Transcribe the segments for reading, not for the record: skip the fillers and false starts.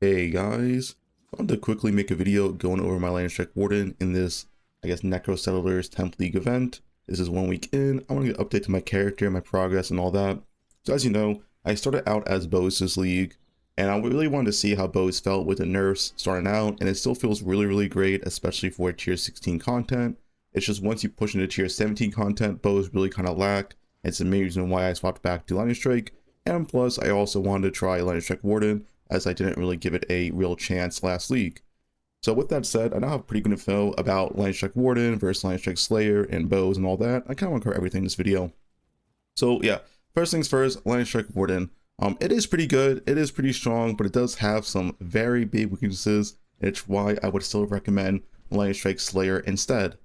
Hey guys, I wanted to quickly make a video going over my Land Strike Warden in this, Necro Settlers 10th League event. This is 1 week in. I want to get an update to my character, my progress, and all that. So as you know, I started out as Bows this league, and I really wanted to see how Bows felt with the nerfs starting out, and it still feels really great, especially for tier 16 content. It's just once you push into tier 17 content, Bows really kind of lack. It's the main reason why I swapped back to Land Strike, and plus I also wanted to try Land Strike Warden, as I didn't really give it a real chance last league. So with that said, I now have a pretty good info about Land Strike Warden versus Land Strike Slayer and Bows and all that. I kind of want to cover everything in this video. So yeah, first things first, Land Strike Warden. It is pretty good, it is pretty strong, but it does have some very big weaknesses, and it's why I would still recommend Land Strike Slayer instead.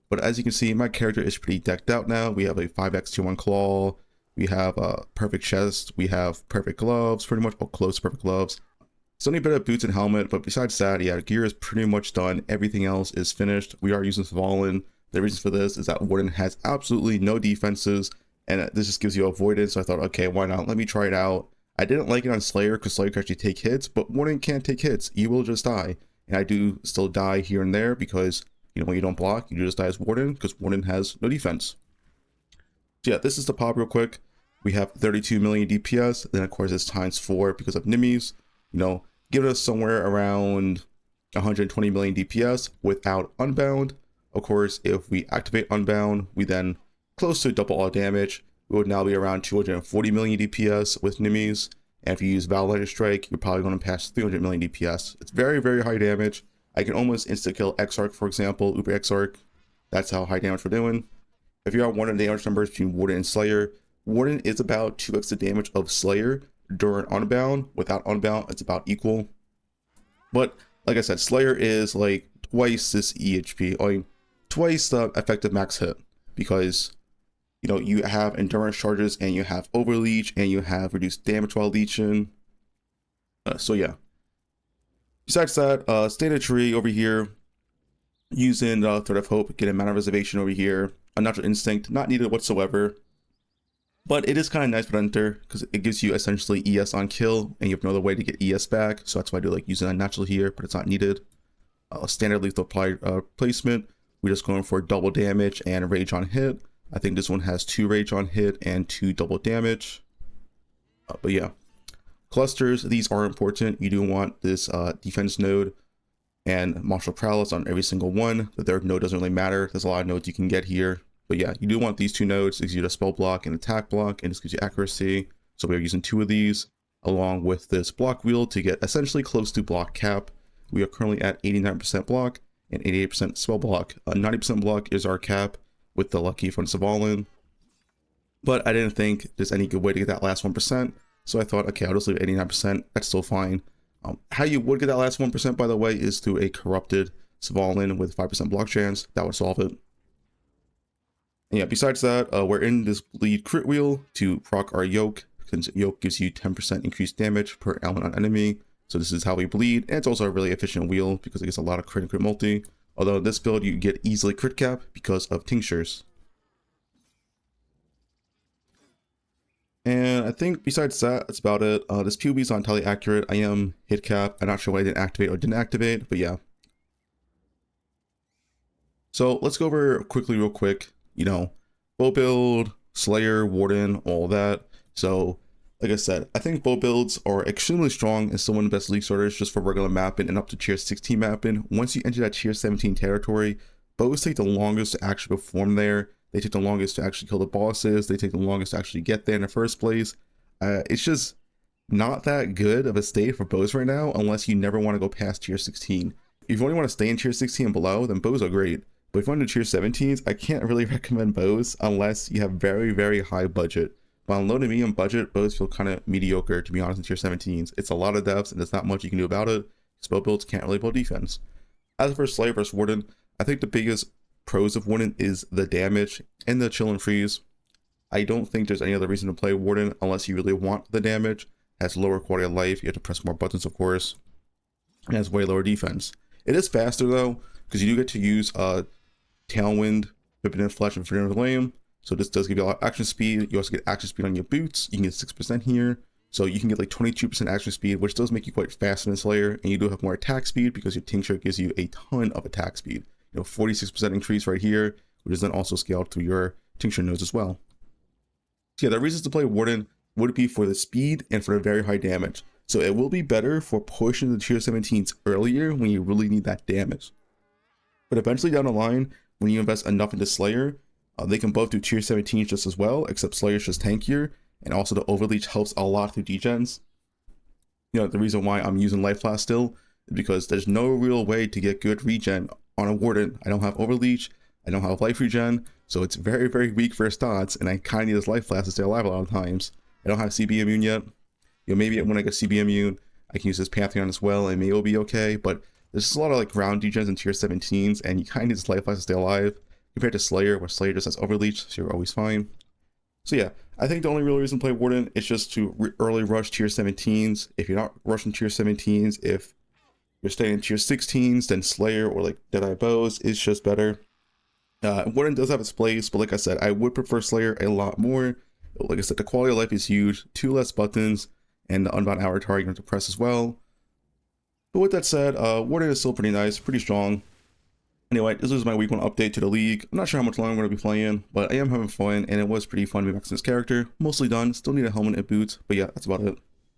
But as you can see, my character is pretty decked out now. We have a 5x tier 1 claw, we have a perfect chest, we have perfect gloves, pretty much, close to perfect gloves. Still need a bit of boots and helmet, but besides that, yeah, gear is pretty much done. Everything else is finished. We are using Warden. The reason for this is that Warden has absolutely no defenses, and this just gives you avoidance. So I thought, okay, why not? Let me try it out. I didn't like it on Slayer because Slayer can actually take hits, but Warden can't take hits. You will just die. And I do still die here and there because, you know, when you don't block, you just die as Warden because Warden has no defense. So yeah, this is the pop real quick. We have 32 million DPS. Then of course it's times 4 because of nimis. You know, give us somewhere around 120 million DPS without Unbound. Of course, if we activate Unbound, we then close to double all damage. We would now be around 240 million DPS with nimis. And if you use Valor Strike, you're probably going to pass 300 million DPS. It's very high damage. I can almost insta-kill Exarch, for example, Uber Exarch. That's how high damage we're doing. If you're on one of the damage numbers between Warden and Slayer, Warden is about 2x the damage of Slayer during Unbound. Without Unbound, it's about equal. But like I said, Slayer is like twice this EHP, or twice the effective max hit, because you know you have endurance charges and you have overleech and you have reduced damage while leeching. So yeah. Besides that, standard tree over here, using the Thread of Hope, get a mana reservation over here. A Natural Instinct, not needed whatsoever. But it is kind of nice for Headhunter because it gives you essentially ES on kill, and you have no other way to get ES back. So that's why I do like using Unnatural here, but it's not needed. Standard lethal placement. We're just going for double damage and rage on hit. I think this one has 2 rage on hit and 2 double damage. But yeah, clusters, these are important. You do want this defense node and martial prowess on every single one. The third node doesn't really matter. There's a lot of nodes you can get here. But yeah, you do want these 2 nodes. It gives you a spell block and attack block, and this gives you accuracy. So we are using 2 of these along with this block wheel to get essentially close to block cap. We are currently at 89% block and 88% spell block. 90% block is our cap with the lucky from Savalin. But I didn't think there's any good way to get that last 1%. So I thought, okay, I'll just leave it 89%. That's still fine. How you would get that last 1%, by the way, is through a corrupted Savalin with 5% block chance. That would solve it. And yeah, besides that, we're in this bleed crit wheel to proc our yoke, since yoke gives you 10% increased damage per element on enemy. So this is how we bleed, and it's also a really efficient wheel because it gets a lot of crit and crit multi. Although in this build you get easily crit cap because of tinctures. And I think besides that, that's about it. This POB is not entirely accurate. I am hit cap. I'm not sure why I didn't activate or didn't activate, but yeah. So let's go over quickly, real quick, you know, bow build, Slayer, Warden, all that. So like I said, I think bow builds are extremely strong and still one of the best league starters just for regular mapping and up to tier 16 mapping. Once you enter that tier 17 territory, bows take the longest to actually perform there. They take the longest to actually kill the bosses. They take the longest to actually get there in the first place. It's just not that good of a state for bows right now unless you never want to go past tier 16. If you only want to stay in tier 16 and below, then bows are great. But if you want to do tier 17s, I can't really recommend bows unless you have very high budget. But on low to medium budget, bows feel kind of mediocre, to be honest, in tier 17s. It's a lot of depths and there's not much you can do about it. Spell builds can't really build defense. As for Slayer versus Warden, I think the biggest pros of Warden is the damage and the chill and freeze. I don't think there's any other reason to play Warden unless you really want the damage. It has lower quality of life, you have to press more buttons, of course. It has way lower defense. It is faster though, because you do get to use Tailwind, Forbidden Flesh, and Forbidden Flame. So this does give you a lot of action speed. You also get action speed on your boots. You can get 6% here. So you can get like 22% action speed, which does make you quite fast in the Slayer, and you do have more attack speed because your Tincture gives you a ton of attack speed. 46% increase right here, which is then also scaled to your Tincture nodes as well. So yeah, the reasons to play Warden would be for the speed and for the very high damage. So it will be better for pushing the tier 17s earlier when you really need that damage. But eventually down the line, when you invest enough into Slayer, they can both do tier 17s just as well, except Slayer's just tankier, and also the overleech helps a lot through degens. The reason why I'm using Life Flask still is because there's no real way to get good regen on a Warden. I don't have overleech, I don't have life regen, so it's very, very weak for stats, and I kind of need this Life Flask to stay alive a lot of times. I don't have CB immune yet. Maybe when I get CB immune, I can use this Pantheon as well, and maybe it'll be okay, but there's just a lot of like ground degens in tier 17s, and you kind of need this Life Flask to stay alive, compared to Slayer, where Slayer just has overleech, so you're always fine. So yeah, I think the only real reason to play Warden is just to early rush tier 17s. If you're not rushing tier 17s, if you're staying in tier 16s, then Slayer or like Deadeye Bows is just better. Warden does have its place, but like I said, I would prefer Slayer a lot more. Like I said, the quality of life is huge, 2 less buttons, and the Unbound Avatar you have to press as well. But with that said, Warden is still pretty nice, pretty strong. Anyway, this is my week 1 update to the league. I'm not sure how much longer I'm going to be playing, but I am having fun, and it was pretty fun to be back to this character. Mostly done, still need a helmet and boots, but yeah, that's about it.